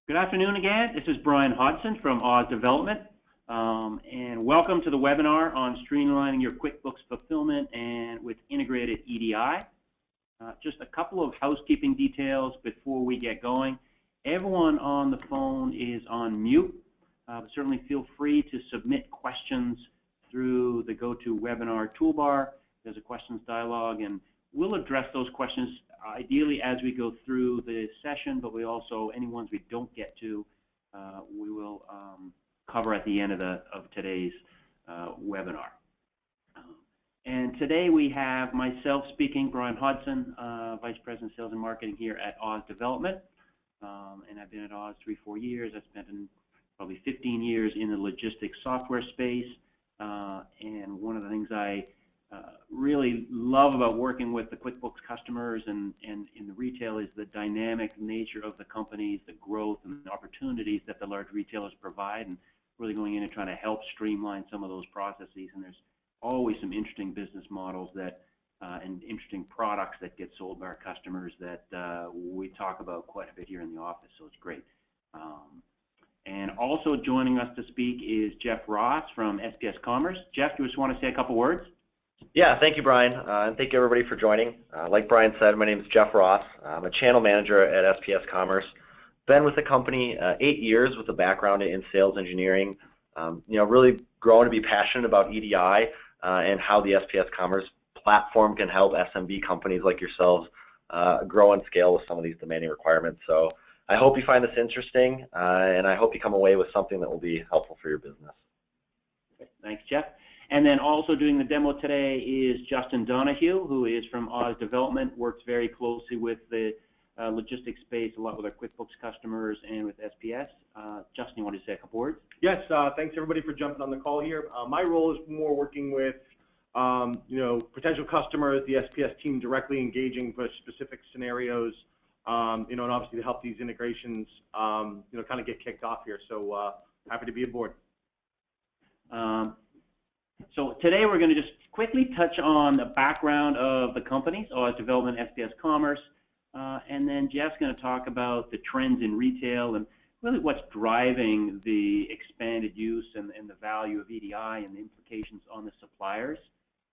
Good afternoon again. This is Brian Hodson from Oz Development, and welcome to the webinar on streamlining your QuickBooks fulfillment and with integrated EDI. Just a couple of housekeeping details before we get going. Everyone on the phone is on mute. Certainly feel free to submit questions through the GoToWebinar toolbar. There's a questions dialog, and we'll address those questions ideally as we go through the session, but we also, any ones we don't get to, we will cover at the end of today's webinar. And today we have myself speaking, Brian Hodson, Vice President Sales and Marketing here at Oz Development. And I've been at Oz 3-4 years. I've spent probably 15 years in the logistics software space. And one of the things I really love about working with the QuickBooks customers and in the retail is the dynamic nature of the companies, the growth and the opportunities that the large retailers provide, and really going in and trying to help streamline some of those processes. And there's always some interesting business models that and interesting products that get sold by our customers that we talk about quite a bit here in the office, so it's great. And also joining us to speak is Jeff Ross from SPS Commerce. Jeff, do you just want to say a couple words? Yeah, thank you, Brian, and thank you everybody for joining. Like Brian said, my name is Jeff Ross. I'm a channel manager at SPS Commerce. Been with the company 8 years with a background in sales engineering. Really growing to be passionate about EDI and how the SPS Commerce platform can help SMB companies like yourselves grow and scale with some of these demanding requirements. So I hope you find this interesting, and I hope you come away with something that will be helpful for your business. Thanks, Jeff. And then also doing the demo today is Justin Donahue, who is from Oz Development, works very closely with the logistics space, a lot with our QuickBooks customers and with SPS. Justin, you want to say a couple words? Yes, thanks everybody for jumping on the call here. My role is more working with potential customers, the SPS team directly engaging for specific scenarios, and obviously to help these integrations, kind of get kicked off here. So happy to be aboard. So today we're going to just quickly touch on the background of the companies, Oz Development, SPS Commerce, and then Jeff's going to talk about the trends in retail and really what's driving the expanded use and the value of EDI and the implications on the suppliers.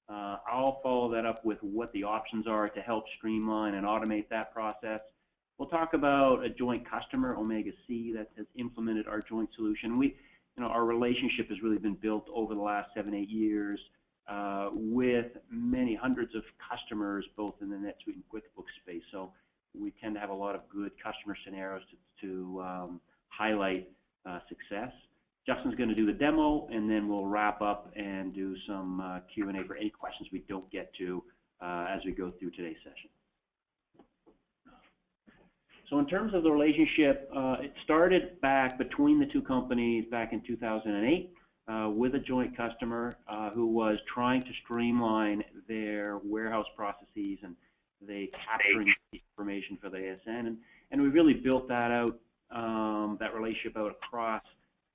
I'll follow that up with what the options are to help streamline and automate that process. We'll talk about a joint customer, Omega C, that has implemented our joint solution. Our relationship has really been built over the last 7-8 years with many hundreds of customers, both in the NetSuite and QuickBooks space. So we tend to have a lot of good customer scenarios to highlight success. Justin's going to do the demo, and then we'll wrap up and do some Q&A for any questions we don't get to as we go through today's session. So in terms of the relationship, it started back between the two companies back in 2008 with a joint customer who was trying to streamline their warehouse processes and they capturing information for the ASN. And we really built that out, that relationship out across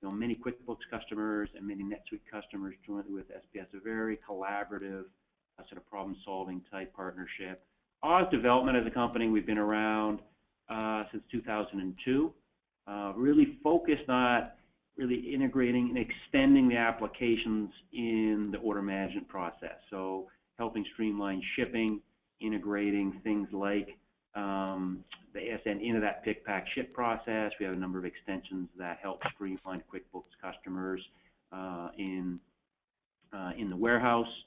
many QuickBooks customers and many NetSuite customers jointly with SPS, a very collaborative sort of problem-solving type partnership. Oz Development as a company, we've been around since 2002, really focused on really integrating and extending the applications in the order management process. So helping streamline shipping, integrating things like the ASN into that pick, pack, ship process. We have a number of extensions that help streamline QuickBooks customers in the warehouse.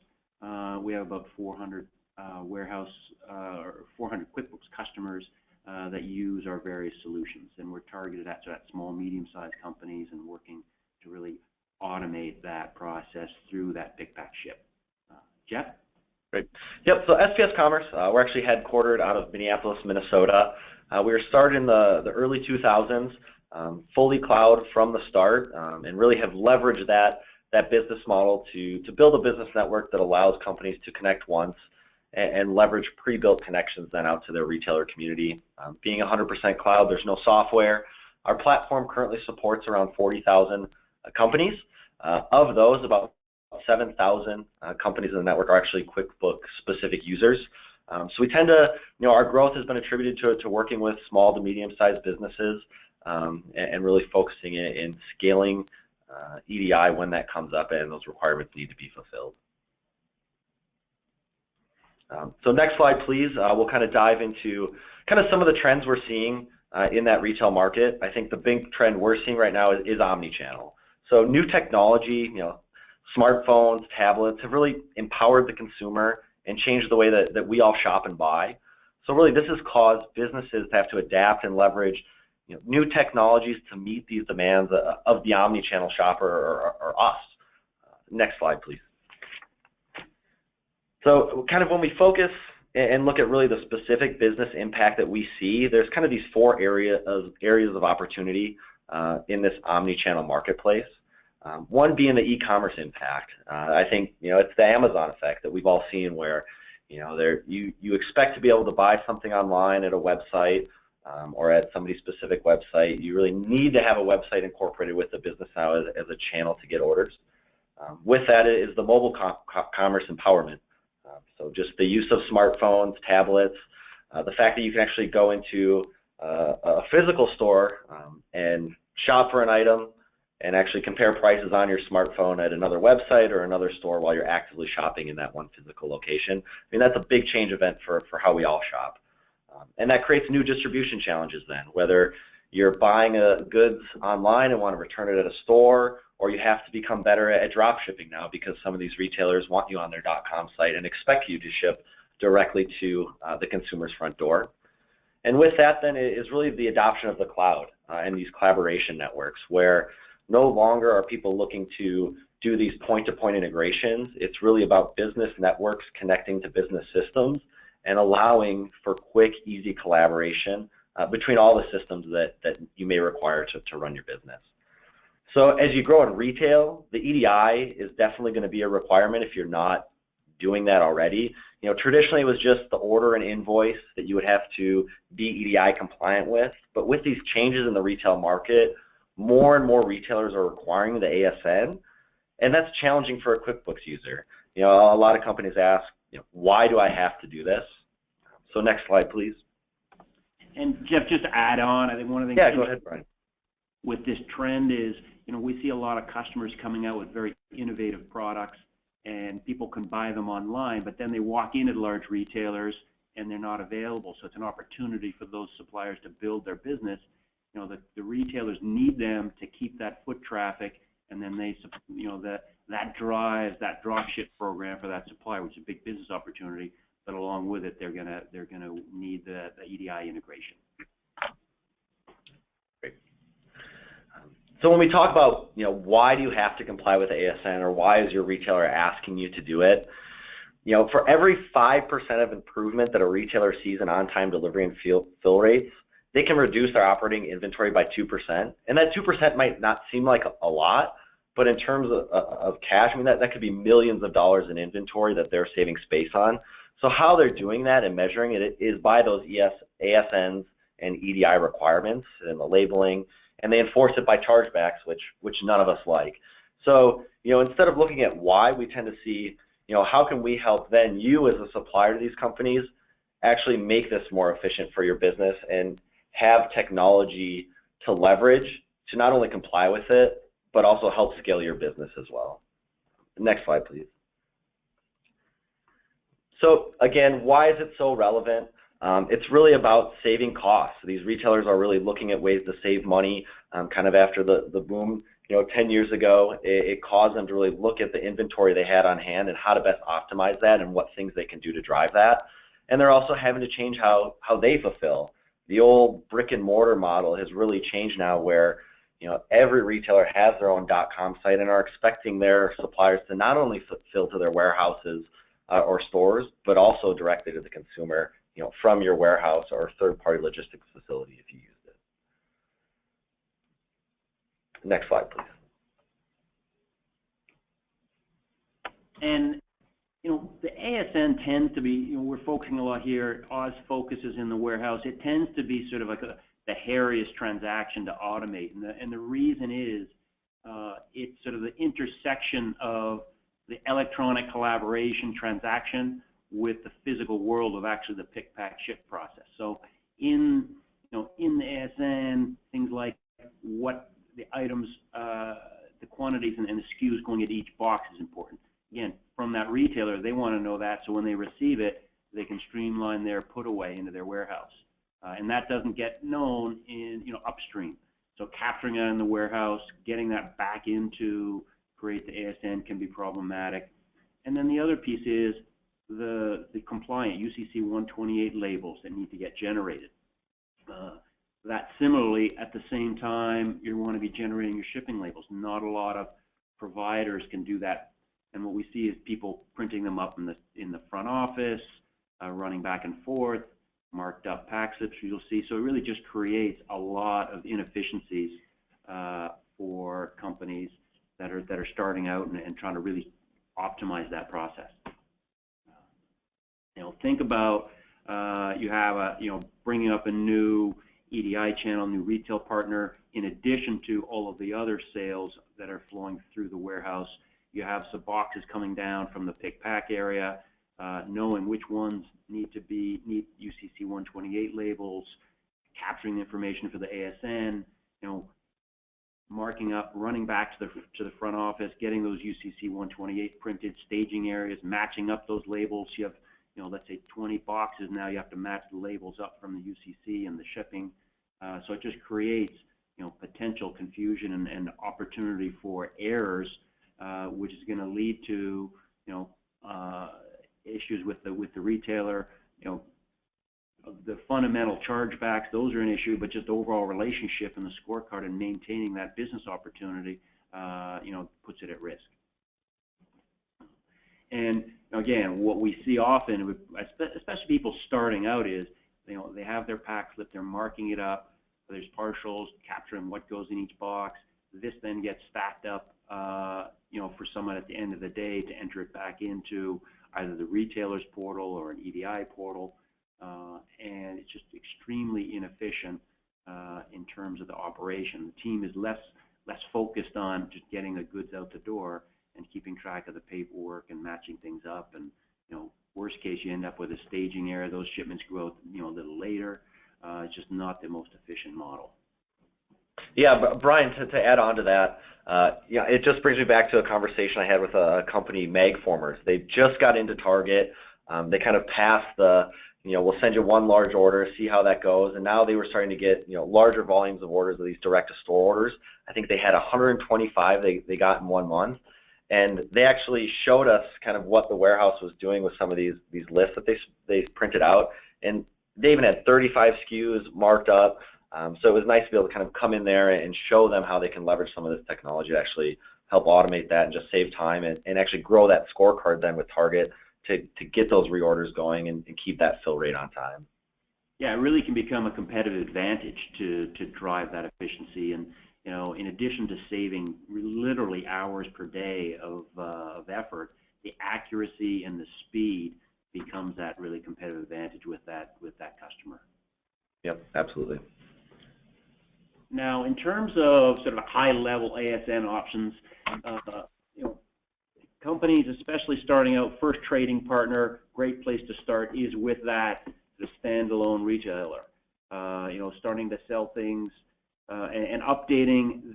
We have about 400 400 QuickBooks customers that use our various solutions, and we're targeted at small, medium-sized companies and working to really automate that process through that pick, pack, ship. Jeff? Great. Yep, so SPS Commerce, we're actually headquartered out of Minneapolis, Minnesota. We were started in the early 2000s, fully cloud from the start, and really have leveraged that business model to build a business network that allows companies to connect once and leverage pre-built connections then out to their retailer community. Being 100% cloud, there's no software. Our platform currently supports around 40,000 companies. Of those, about 7,000 companies in the network are actually QuickBooks specific users. So we tend to, our growth has been attributed to working with small to medium-sized businesses and really focusing in scaling EDI when that comes up and those requirements need to be fulfilled. So next slide, please. We'll kind of dive into kind of some of the trends we're seeing in that retail market. I think the big trend we're seeing right now is omnichannel. So new technology, smartphones, tablets have really empowered the consumer and changed the way that we all shop and buy. So really this has caused businesses to have to adapt and leverage new technologies to meet these demands of the omnichannel shopper or us. Next slide, please. So kind of when we focus and look at really the specific business impact that we see, there's kind of these four areas of opportunity in this omnichannel marketplace. One being the e-commerce impact. I think it's the Amazon effect that we've all seen, where you expect to be able to buy something online at a website or at somebody's specific website. You really need to have a website incorporated with the business now as a channel to get orders. With that is the mobile commerce empowerment. So just the use of smartphones, tablets, the fact that you can actually go into a physical store and shop for an item and actually compare prices on your smartphone at another website or another store while you're actively shopping in that one physical location. I mean, that's a big change event for how we all shop. And that creates new distribution challenges then, whether you're buying goods online and want to return it at a store, or you have to become better at drop shipping now because some of these retailers want you on their .com site and expect you to ship directly to the consumer's front door. And with that then is really the adoption of the cloud and these collaboration networks, where no longer are people looking to do these point-to-point integrations. It's really about business networks connecting to business systems and allowing for quick, easy collaboration between all the systems that you may require to run your business. So as you grow in retail, the EDI is definitely going to be a requirement if you're not doing that already. Traditionally it was just the order and invoice that you would have to be EDI compliant with, but with these changes in the retail market, more and more retailers are requiring the ASN, and that's challenging for a QuickBooks user. A lot of companies ask, why do I have to do this? So next slide, please. And Jeff, just to add on, I think one of the things go ahead, Brian. With this trend is, we see a lot of customers coming out with very innovative products, and people can buy them online, but then they walk into large retailers and they're not available. So it's an opportunity for those suppliers to build their business. The retailers need them to keep that foot traffic, and then they, that drives that drop ship program for that supplier, which is a big business opportunity. But along with it, they're gonna need the EDI integration. Great. So when we talk about why do you have to comply with ASN, or why is your retailer asking you to do it? For every 5% of improvement that a retailer sees in on-time delivery and fill rates, they can reduce their operating inventory by 2%. And that 2% might not seem like a lot, but in terms of cash, I mean, that could be millions of dollars in inventory that they're saving space on. So how they're doing that and measuring it is by those ASNs and EDI requirements and the labeling, and they enforce it by chargebacks, which none of us like. So instead of looking at why, we tend to see how can we help then you as a supplier to these companies actually make this more efficient for your business and have technology to leverage to not only comply with it, but also help scale your business as well. Next slide, please. So again, why is it so relevant? It's really about saving costs. These retailers are really looking at ways to save money. Kind of after the boom, 10 years ago, it caused them to really look at the inventory they had on hand and how to best optimize that and what things they can do to drive that. And they're also having to change how they fulfill. The old brick and mortar model has really changed now, where every retailer has their own .com site and are expecting their suppliers to not only fulfill to their warehouses or stores, but also directly to the consumer, from your warehouse or third-party logistics facility if you used it. Next slide, please. And the ASN tends to be, we're focusing a lot here. Oz focuses in the warehouse. It tends to be sort of like the hairiest transaction to automate, and the reason is it's sort of the intersection of the electronic collaboration transaction with the physical world of actually the pick, pack, ship process. So in the ASN, things like what the items, the quantities and the SKUs going into each box is important. Again, from that retailer, they want to know that, so when they receive it, they can streamline their put away into their warehouse. And that doesn't get known in upstream. So capturing it in the warehouse, getting that back into create the ASN can be problematic. And then the other piece is the compliant UCC 128 labels that need to get generated. That similarly, at the same time, you want to be generating your shipping labels. Not a lot of providers can do that. And what we see is people printing them up in the front office, running back and forth, marked up pack slips you'll see. So it really just creates a lot of inefficiencies for companies that are starting out and trying to really optimize that process. Think about you have bringing up a new EDI channel, new retail partner, in addition to all of the other sales that are flowing through the warehouse. You have some boxes coming down from the pick pack area, knowing which ones need UCC 128 labels, capturing the information for the ASN, marking up, running back to the front office, getting those UCC 128 printed, staging areas, matching up those labels. You have, let's say 20 boxes now. You have to match the labels up from the UCC and the shipping. So it just creates, potential confusion and opportunity for errors, which is going to lead to, issues with the retailer. The fundamental chargebacks, those are an issue, but just the overall relationship and the scorecard and maintaining that business opportunity, puts it at risk. And again, what we see often, especially people starting out, is they have their pack slip, they're marking it up, there's partials, capturing what goes in each box. This then gets stacked up, for someone at the end of the day to enter it back into either the retailer's portal or an EDI portal, and it's just extremely inefficient in terms of the operation. The team is less focused on just getting the goods out the door and keeping track of the paperwork and matching things up. And worst case, you end up with a staging error. Those shipments go out, a little later. It's just not the most efficient model. Yeah, but Brian, to add on to that, it just brings me back to a conversation I had with a company, Magformers. They just got into Target. They kind of passed the, we'll send you one large order, see how that goes, and now they were starting to get, larger volumes of orders of these direct-to-store orders. I think they had 125 they got in 1 month, and they actually showed us kind of what the warehouse was doing with some of these lists that they printed out, and they even had 35 SKUs marked up. So it was nice to be able to kind of come in there and show them how they can leverage some of this technology to actually help automate that and just save time and actually grow that scorecard then with Target to get those reorders going and keep that fill rate on time. Yeah, it really can become a competitive advantage to drive that efficiency. And in addition to saving literally hours per day of effort, the accuracy and the speed becomes that really competitive advantage with that customer. Yep, absolutely. Now, in terms of sort of high-level ASN options, companies, especially starting out, first trading partner, great place to start is with the standalone retailer. Starting to sell things and updating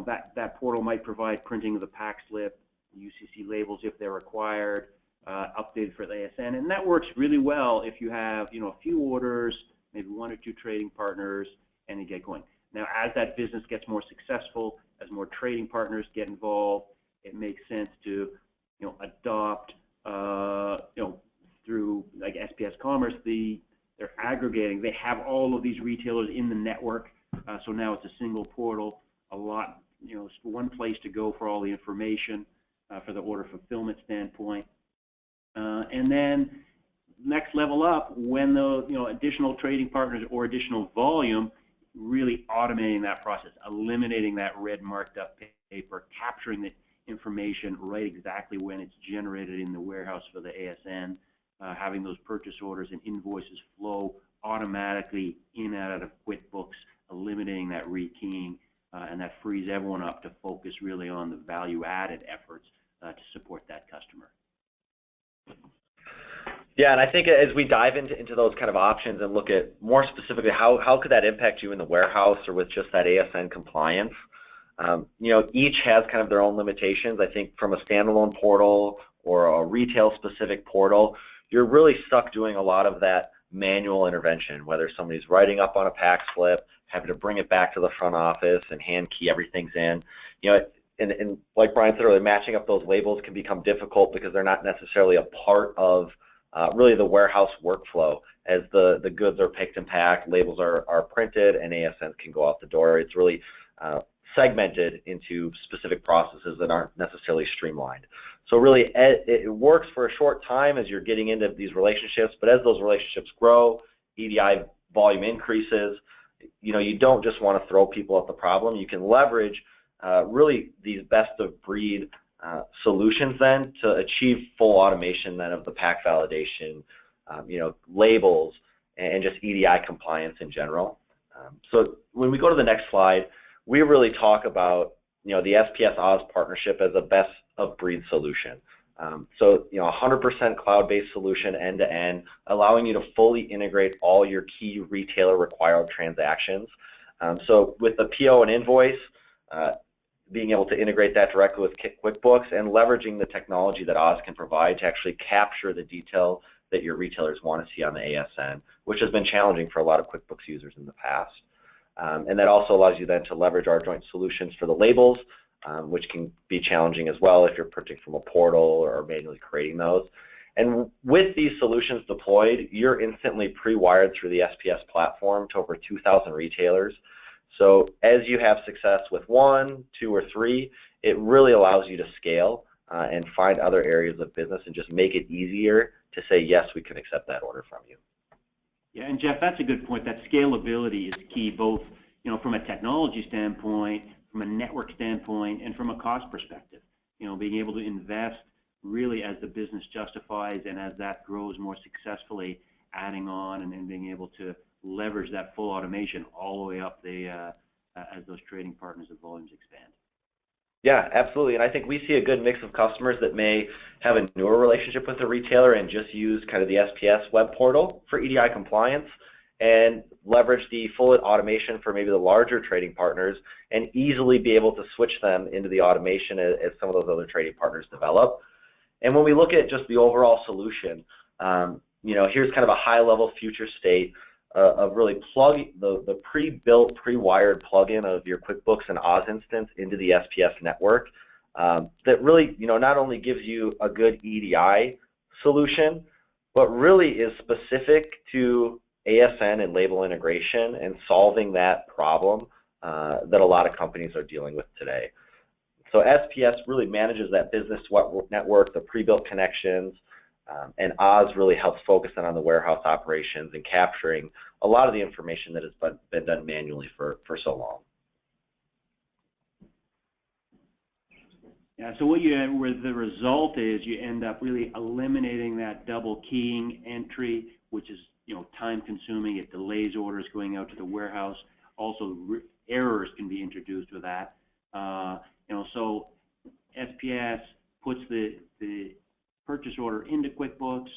that portal might provide printing of the pack slip, UCC labels if they're required, updated for the ASN, and that works really well if you have a few orders, maybe 1 or 2 trading partners, and you get going. Now, as that business gets more successful, as more trading partners get involved, it makes sense to, adopt, through like SPS Commerce, they're aggregating. They have all of these retailers in the network, so now it's a single portal. It's one place to go for all the information for the order fulfillment standpoint, and then next level up when the additional trading partners or additional volume. Really automating that process, eliminating that red marked up paper, capturing the information right exactly when it's generated in the warehouse for the ASN, having those purchase orders and invoices flow automatically in and out of QuickBooks, eliminating that rekeying, and that frees everyone up to focus really on the value-added efforts to support that customer. Yeah, and I think as we dive into those kind of options and look at more specifically how could that impact you in the warehouse or with just that ASN compliance, each has kind of their own limitations. I think from a standalone portal or a retail-specific portal, you're really stuck doing a lot of that manual intervention, whether somebody's writing up on a pack slip, having to bring it back to the front office and hand key everything's in. And like Brian said earlier, matching up those labels can become difficult because they're not necessarily a part of really the warehouse workflow. As the goods are picked and packed, labels are printed, and ASNs can go out the door. It's really segmented into specific processes that aren't necessarily streamlined. So really, it works for a short time as you're getting into these relationships, but as those relationships grow, EDI volume increases, you don't just want to throw people at the problem. You can leverage really these best-of-breed solutions then to achieve full automation then of the pack validation, labels, and just EDI compliance in general. So when we go to the next slide, we really talk about the SPS Oz partnership as a best-of-breed solution. So 100% cloud-based solution end-to-end, allowing you to fully integrate all your key retailer required transactions. So with the PO and invoice, being able to integrate that directly with QuickBooks and leveraging the technology that Oz can provide to actually capture the detail that your retailers want to see on the ASN, which has been challenging for a lot of QuickBooks users in the past. And that also allows you then to leverage our joint solutions for the labels, which can be challenging as well if you're printing from a portal or manually creating those. And with these solutions deployed, you're instantly pre-wired through the SPS platform to over 2,000 retailers. So as you have success with 1, 2, or 3, it really allows you to scale and find other areas of business and just make it easier to say, yes, we can accept that order from you. Yeah, and Jeff, that's a good point. That scalability is key, both from a technology standpoint, from a network standpoint, and from a cost perspective. Being able to invest really as the business justifies and as that grows more successfully, adding on and then being able to leverage that full automation all the way up as those trading partners and volumes expand. Yeah, absolutely. And I think we see a good mix of customers that may have a newer relationship with the retailer and just use kind of the SPS web portal for EDI compliance and leverage the full automation for maybe the larger trading partners and easily be able to switch them into the automation as some of those other trading partners develop. And when we look at just the overall solution, here's kind of a high-level future state of really plug the pre-built, pre-wired plugin of your QuickBooks and Oz instance into the SPS network that really, not only gives you a good EDI solution, but really is specific to ASN and label integration and solving that problem that a lot of companies are dealing with today. So SPS really manages that business network, the pre-built connections, and Oz really helps focus on the warehouse operations and capturing a lot of the information that has been done manually for so long. Yeah, so where the result is you end up really eliminating that double keying entry, which is time consuming. It delays orders going out to the warehouse. Also errors can be introduced with that. So SPS puts the purchase order into QuickBooks.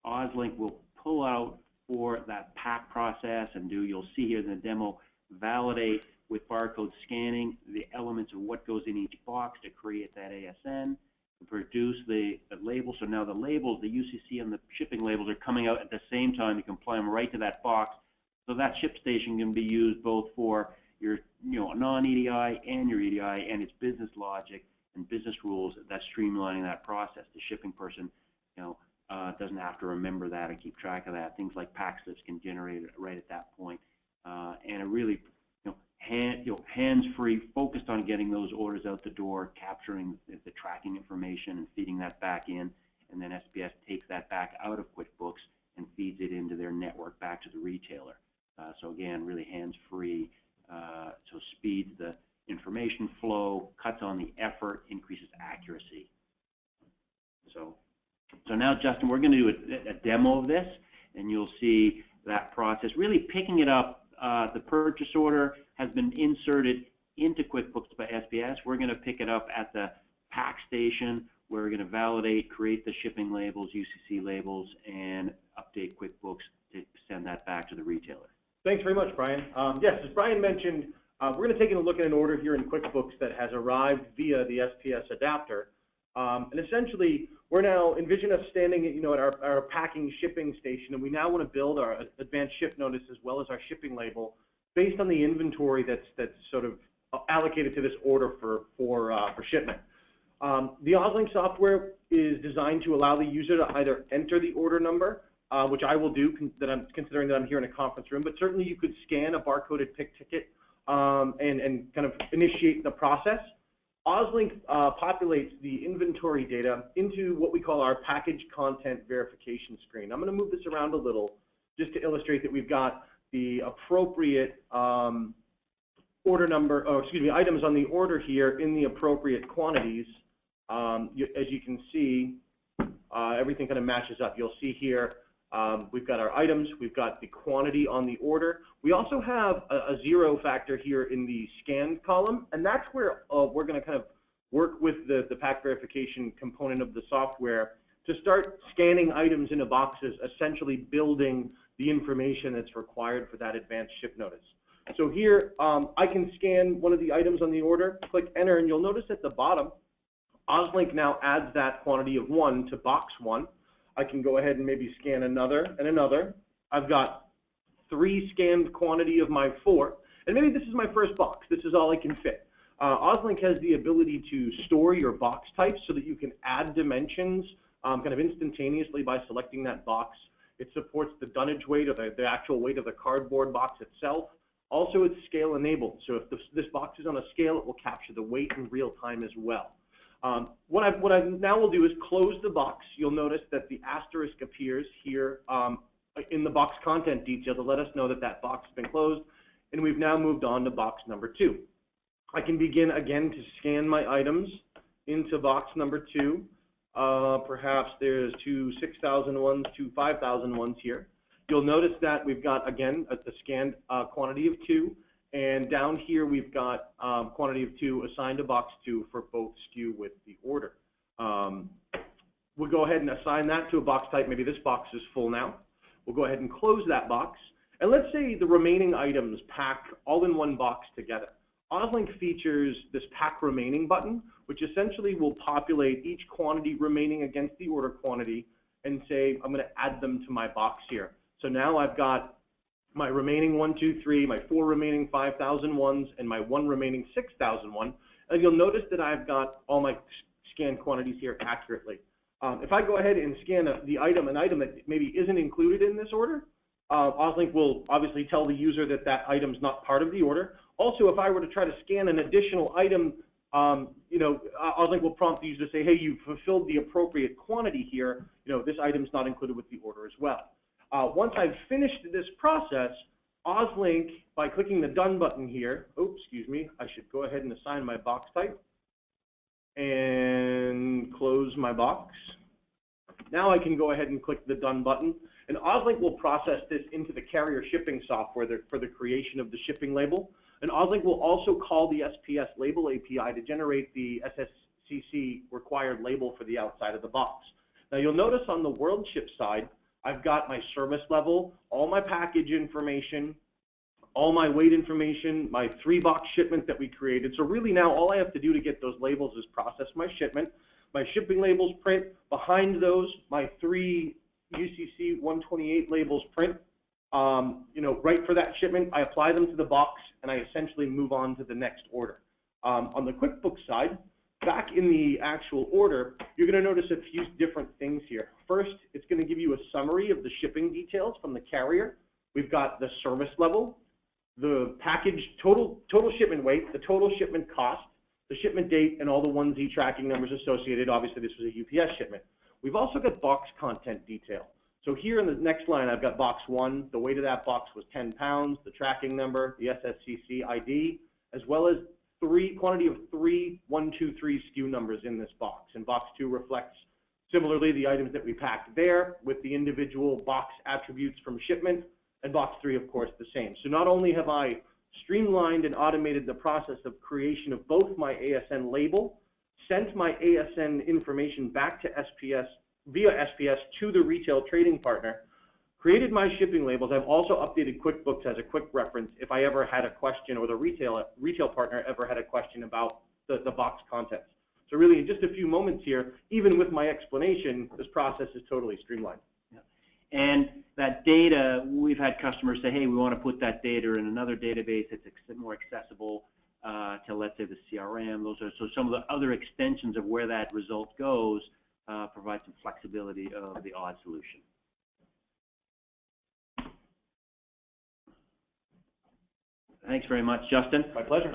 OzLINK will pull out for that pack process and you'll see here in the demo, validate with barcode scanning the elements of what goes in each box to create that ASN, produce the label. So now the labels, the UCC and the shipping labels are coming out at the same time. You can apply them right to that box. So that ship station can be used both for your non-EDI and your EDI and its business logic and business rules. That's streamlining that process. The shipping person doesn't have to remember that or keep track of that. Things like pack slips can generate it right at that point. And it really hands-free, focused on getting those orders out the door, capturing the tracking information and feeding that back in, and then SPS takes that back out of QuickBooks and feeds it into their network back to the retailer. So again, really hands-free, so speeds the information flow, cuts on the effort, increases accuracy. So now, Justin, we're going to do a demo of this, and you'll see that process, really picking it up. The purchase order has been inserted into QuickBooks by SPS. We're going to pick it up at the pack station we're going to validate, create the shipping labels, UCC labels, and update QuickBooks to send that back to the retailer. Thanks very much, Brian. Yes, as Brian mentioned, we're going to take a look at an order here in QuickBooks that has arrived via the SPS adapter. And essentially, we're now, envision us standing at our packing shipping station, and we now want to build our advanced ship notice as well as our shipping label based on the inventory that's sort of allocated to this order for shipment. The OzLINK software is designed to allow the user to either enter the order number, which I will do, considering that I'm here in a conference room, but certainly you could scan a barcoded pick ticket and kind of initiate the process. OzLINK populates the inventory data into what we call our package content verification screen. I'm going to move this around a little just to illustrate that we've got the appropriate order number, or excuse me, items on the order here in the appropriate quantities. As you can see, everything kind of matches up. You'll see here we've got our items, we've got the quantity on the order. We also have a zero factor here in the scanned column, and that's where we're going to kind of work with the pack verification component of the software to start scanning items into boxes, essentially building the information that's required for that advanced ship notice. So here I can scan one of the items on the order, click enter, and you'll notice at the bottom OzLINK now adds that quantity of 1 to box 1. I can go ahead and maybe scan another and another. I've got 3 scanned quantity of my 4, and maybe this is my first box. This is all I can fit. OzLINK has the ability to store your box types so that you can add dimensions kind of instantaneously by selecting that box. It supports the dunnage weight, or the actual weight of the cardboard box itself. Also, it's scale enabled, so if this box is on a scale, it will capture the weight in real time as well. What I now will do is close the box. You'll notice that the asterisk appears here in the box content detail to let us know that that box has been closed, and we've now moved on to box number 2. I can begin again to scan my items into box number 2. Perhaps there's 2 6,000 ones, 2 5,000 ones here. You'll notice that we've got, again, the scanned quantity of 2. And down here, we've got quantity of 2 assigned to box 2 for both SKU with the order. We'll go ahead and assign that to a box type. Maybe this box is full now. We'll go ahead and close that box. And let's say the remaining items pack all in one box together. OzLINK features this pack remaining button, which essentially will populate each quantity remaining against the order quantity and say, I'm going to add them to my box here. So now I've got my remaining 1, 2, 3, my 4 remaining 5,000 ones, and my 1 remaining 6,000 one. And you'll notice that I've got all my scanned quantities here accurately. If I go ahead and scan an item that maybe isn't included in this order, OzLINK will obviously tell the user that that item's not part of the order. Also, if I were to try to scan an additional item, OzLINK will prompt the user to say, hey, you've fulfilled the appropriate quantity here. This item's not included with the order as well. Once I've finished this process, OzLINK, by clicking the Done button here, I should go ahead and assign my box type and close my box. Now I can go ahead and click the Done button, and OzLINK will process this into the carrier shipping software for the creation of the shipping label. And OzLINK will also call the SPS label API to generate the SSCC required label for the outside of the box. Now you'll notice on the world ship side, I've got my service level, all my package information, all my weight information, my 3-box shipment that we created. So really now all I have to do to get those labels is process my shipment. My shipping labels print. Behind those, my 3 UCC 128 labels print. Right for that shipment, I apply them to the box, and I essentially move on to the next order. On the QuickBooks side, back in the actual order, you're going to notice a few different things here. First, it's going to give you a summary of the shipping details from the carrier. We've got the service level, the package total shipment weight, the total shipment cost, the shipment date, and all the 1Z tracking numbers associated. Obviously, this was a UPS shipment. We've also got box content detail. So here in the next line, I've got box 1. The weight of that box was 10 pounds, the tracking number, the SSCC ID, as well as quantity of 3 1, 2, 3 SKU numbers in this box. And box 2 reflects similarly the items that we packed there with the individual box attributes from shipment, and box 3, of course, the same. So not only have I streamlined and automated the process of creation of both my ASN label, sent my ASN information back to SPS via SPS to the retail trading partner, created my shipping labels. I've also updated QuickBooks as a quick reference if I ever had a question, or the retail partner ever had a question about the box contents. So really, in just a few moments here, even with my explanation, this process is totally streamlined. Yeah. And that data, we've had customers say, hey, we want to put that data in another database that's more accessible to, let's say, the CRM. So some of the other extensions of where that result goes provide some flexibility of the Oz solution. Thanks very much, Justin. My pleasure.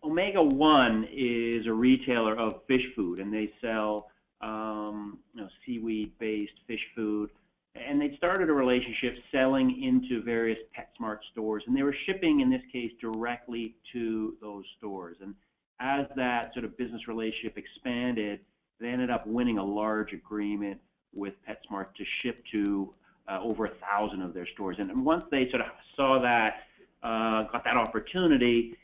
Omega One is a retailer of fish food, and they sell seaweed-based fish food. And they started a relationship selling into various PetSmart stores, and they were shipping, in this case, directly to those stores. And as that sort of business relationship expanded, they ended up winning a large agreement with PetSmart to ship to over 1,000 of their stores. And once they sort of saw that, got that opportunity,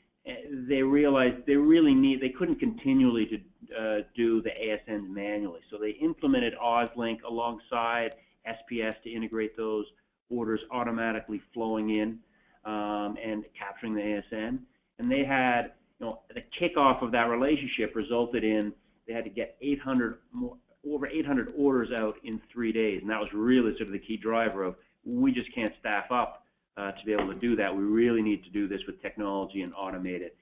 they realized they couldn't continually to do the ASNs manually. So they implemented OzLINK alongside SPS to integrate those orders automatically flowing in and capturing the ASN. And they had, the kickoff of that relationship resulted in they had to get over 800 orders out in 3 days, and that was really sort of the key driver of, we just can't staff up to be able to do that. We really need to do this with technology and automate it.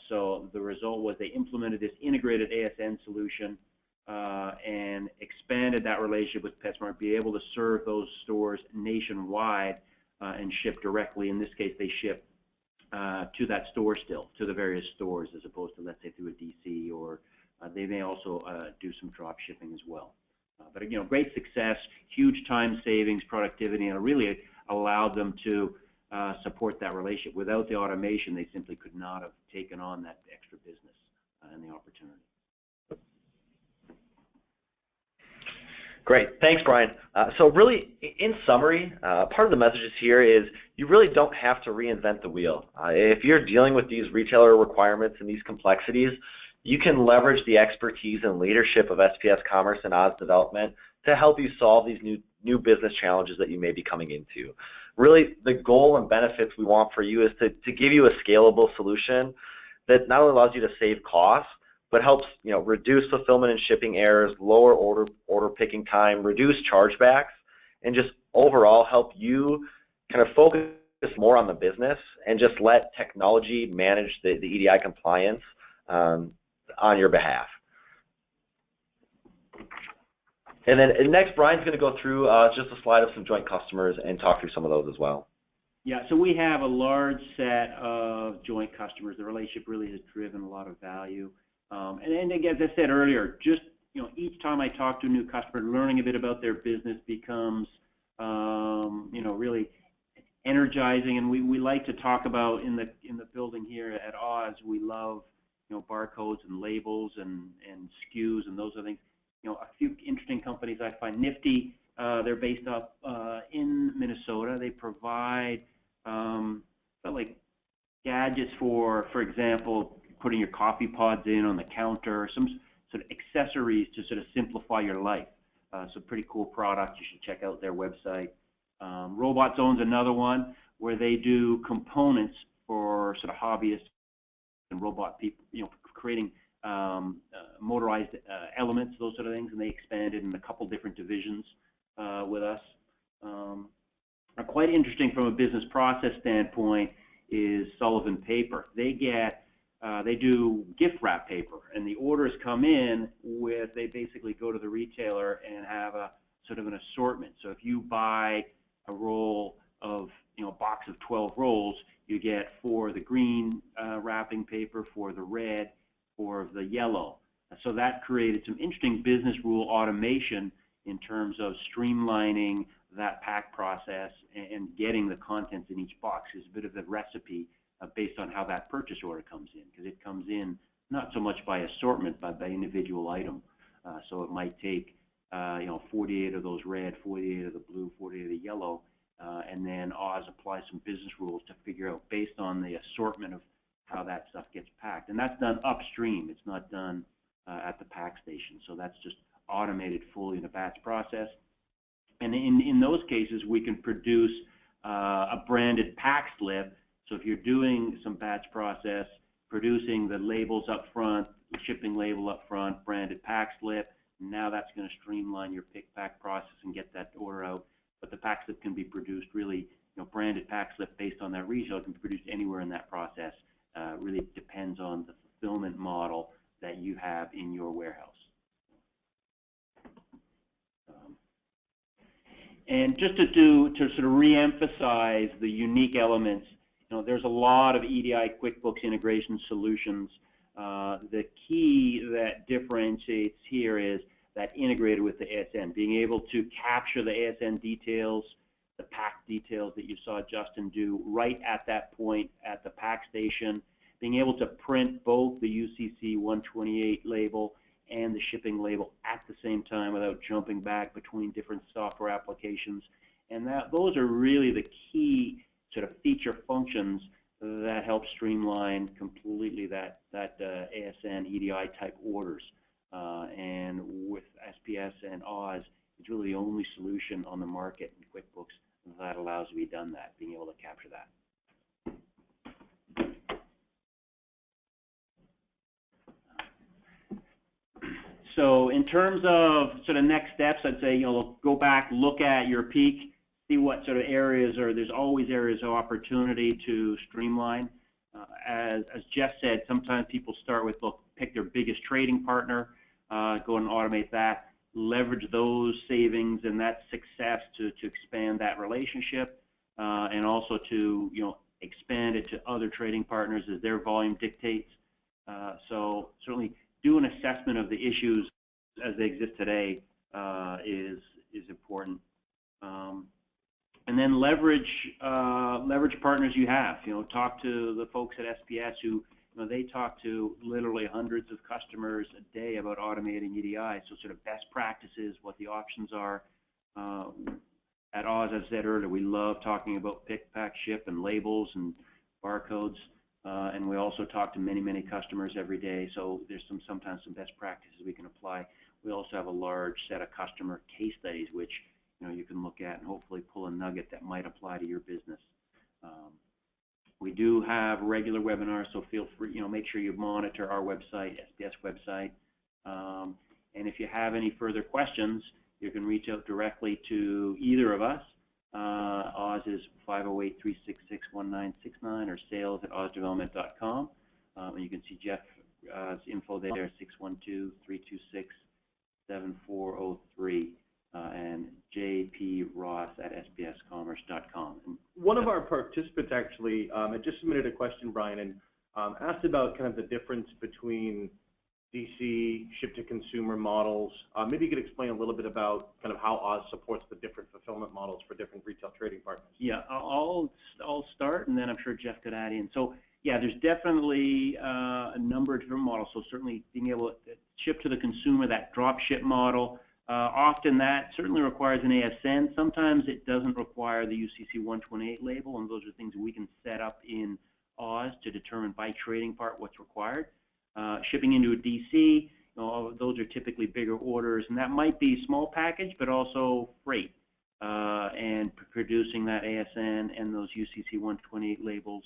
So the result was they implemented this integrated ASN solution and expanded that relationship with PetSmart, be able to serve those stores nationwide and ship directly. In this case, they ship to that store still, to the various stores, as opposed to, let's say, through a DC, or they may also do some drop shipping as well. But great success, huge time savings, productivity, and it really allowed them to support that relationship. Without the automation, they simply could not have taken on that extra business and the opportunity. Great, thanks, Brian. So really, in summary, part of the messages here is you really don't have to reinvent the wheel. If you're dealing with these retailer requirements and these complexities, you can leverage the expertise and leadership of SPS Commerce and Oz Development to help you solve these new business challenges that you may be coming into. Really, the goal and benefits we want for you is to give you a scalable solution that not only allows you to save costs, but helps reduce fulfillment and shipping errors, lower order picking time, reduce chargebacks, and just overall help you kind of focus more on the business and just let technology manage the EDI compliance on your behalf. And then next, Brian's going to go through just a slide of some joint customers and talk through some of those as well. Yeah, so we have a large set of joint customers. The relationship really has driven a lot of value. And again, as I said earlier, just each time I talk to a new customer, learning a bit about their business becomes really energizing. And we like to talk about in the building here at Oz, we love barcodes and labels and SKUs and those other things. A few interesting companies I find. Nifty, they're based up in Minnesota. They provide like gadgets for example, putting your coffee pods in on the counter, some sort of accessories to sort of simplify your life. So pretty cool product. You should check out their website. Robots owns another one where they do components for sort of hobbyists and robot people, creating motorized elements, those sort of things, and they expanded in a couple different divisions with us. Quite interesting from a business process standpoint is Sullivan Paper. They do gift wrap paper, and the orders come in with, they basically go to the retailer and have a sort of an assortment. So if you buy a roll of, a box of 12 rolls, you get 4 of the green wrapping paper, 4 of the red, 4 of the yellow. So that created some interesting business rule automation in terms of streamlining that pack process and getting the contents in each box. Is a bit of a recipe based on how that purchase order comes in, because it comes in not so much by assortment, but by individual item. So it might take 48 of those red, 48 of the blue, 48 of the yellow, and then Oz applies some business rules to figure out, based on the assortment of how that stuff gets packed. And that's done upstream. It's not done at the pack station. So that's just automated fully in a batch process. And in those cases, we can produce a branded pack slip. So if you're doing some batch process, producing the labels up front, the shipping label up front, branded pack slip, now that's going to streamline your pick pack process and get that order out. But the pack slip can be produced really, branded pack slip based on that retail can be produced anywhere in that process. Really depends on the fulfillment model that you have in your warehouse. And just to sort of re-emphasize the unique elements, there's a lot of EDI QuickBooks integration solutions. The key that differentiates here is that integrated with the ASN, being able to capture the ASN details, the pack details that you saw Justin do right at that point at the pack station, being able to print both the UCC 128 label and the shipping label at the same time without jumping back between different software applications. And those are really the key sort of feature functions that help streamline completely that ASN EDI type orders. And with SPS and Oz, it's really the only solution on the market in QuickBooks that allows you to be done that, being able to capture that. So in terms of sort of next steps, I'd say, go back, look at your peak, see what sort of areas there's always areas of opportunity to streamline. As Jeff said, sometimes people start with, pick their biggest trading partner, go and automate that, leverage those savings and that success to expand that relationship, and also to, expand it to other trading partners as their volume dictates. So certainly do an assessment of the issues as they exist today is important. And then leverage partners you have. Talk to the folks at SPS who, they talk to literally hundreds of customers a day about automating EDI. So sort of best practices, what the options are. At Oz, as I said earlier, we love talking about pick, pack, ship, and labels and barcodes. And we also talk to many, many customers every day. So there's sometimes some best practices we can apply. We also have a large set of customer case studies, which you can look at and hopefully pull a nugget that might apply to your business. We do have regular webinars, so feel free, make sure you monitor our website, SPS website. And if you have any further questions, you can reach out directly to either of us. Oz is 508-366-1969 or sales@ozdevelopment.com. And you can see Jeff's info there, 612-326-7403. And jpross@spscommerce.com. One of our participants actually had just submitted a question, Brian, and asked about kind of the difference between DC, ship-to-consumer models. Maybe you could explain a little bit about kind of how Oz supports the different fulfillment models for different retail trading partners. Yeah, I'll start, and then I'm sure Jeff could add in. So, yeah, there's definitely a number of different models. So certainly being able to ship to the consumer, that drop ship model, often that certainly requires an ASN. Sometimes it doesn't require the UCC 128 label, and those are things we can set up in Oz to determine by trading part what's required. Shipping into a DC, those are typically bigger orders, and that might be small package, but also freight, and producing that ASN and those UCC 128 labels.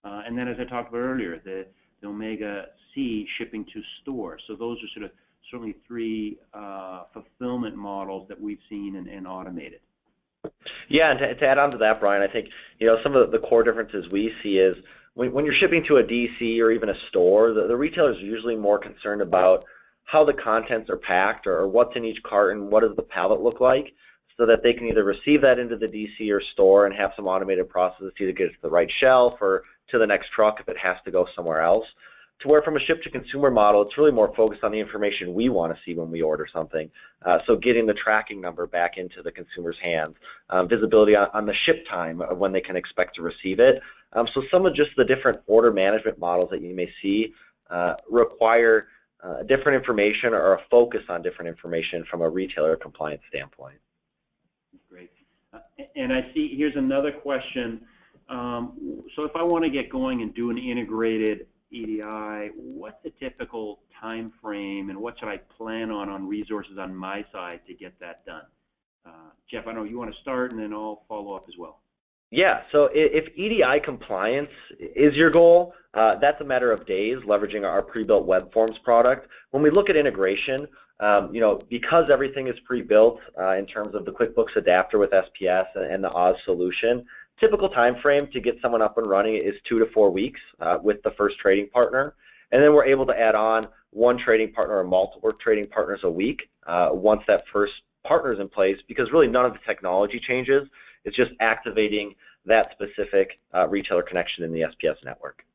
And then, as I talked about earlier, the Omega C shipping to store. So those are sort of certainly three fulfillment models that we've seen and automated. Yeah, and to add on to that, Brian, I think some of the core differences we see is when you're shipping to a DC or even a store, the retailers are usually more concerned about how the contents are packed or what's in each carton, what does the pallet look like, so that they can either receive that into the DC or store and have some automated process to either get it to the right shelf or to the next truck if it has to go somewhere else. To where from a ship-to-consumer model, it's really more focused on the information we want to see when we order something. So getting the tracking number back into the consumer's hands, visibility on the ship time of when they can expect to receive it. So some of just the different order management models that you may see require different information or a focus on different information from a retailer compliance standpoint. Great. And I see here's another question. So if I want to get going and do an integrated EDI, what's the typical time frame and what should I plan on resources on my side to get that done? Jeff, I know you want to start and then I'll follow up as well. Yeah, so if EDI compliance is your goal, that's a matter of days leveraging our pre-built web forms product. When we look at integration, because everything is pre-built in terms of the QuickBooks adapter with SPS and the Oz solution, typical time frame to get someone up and running is 2 to 4 weeks with the first trading partner. And then we're able to add on one trading partner or multiple trading partners a week once that first partner is in place, because really none of the technology changes. It's just activating that specific retailer connection in the SPS network.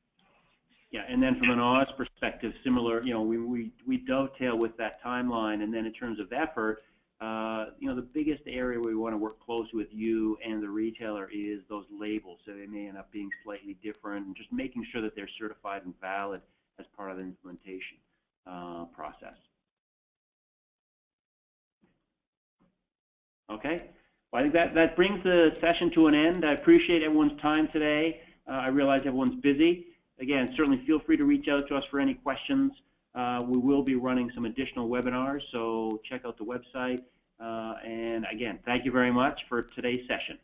Yeah, and then from an Oz perspective, similar, we dovetail with that timeline, and then in terms of effort, the biggest area we want to work closely with you and the retailer is those labels. So they may end up being slightly different, and just making sure that they're certified and valid as part of the implementation process. Okay, well, I think that brings the session to an end. I appreciate everyone's time today. I realize everyone's busy. Again, certainly feel free to reach out to us for any questions. We will be running some additional webinars, so check out the website. And again, thank you very much for today's session.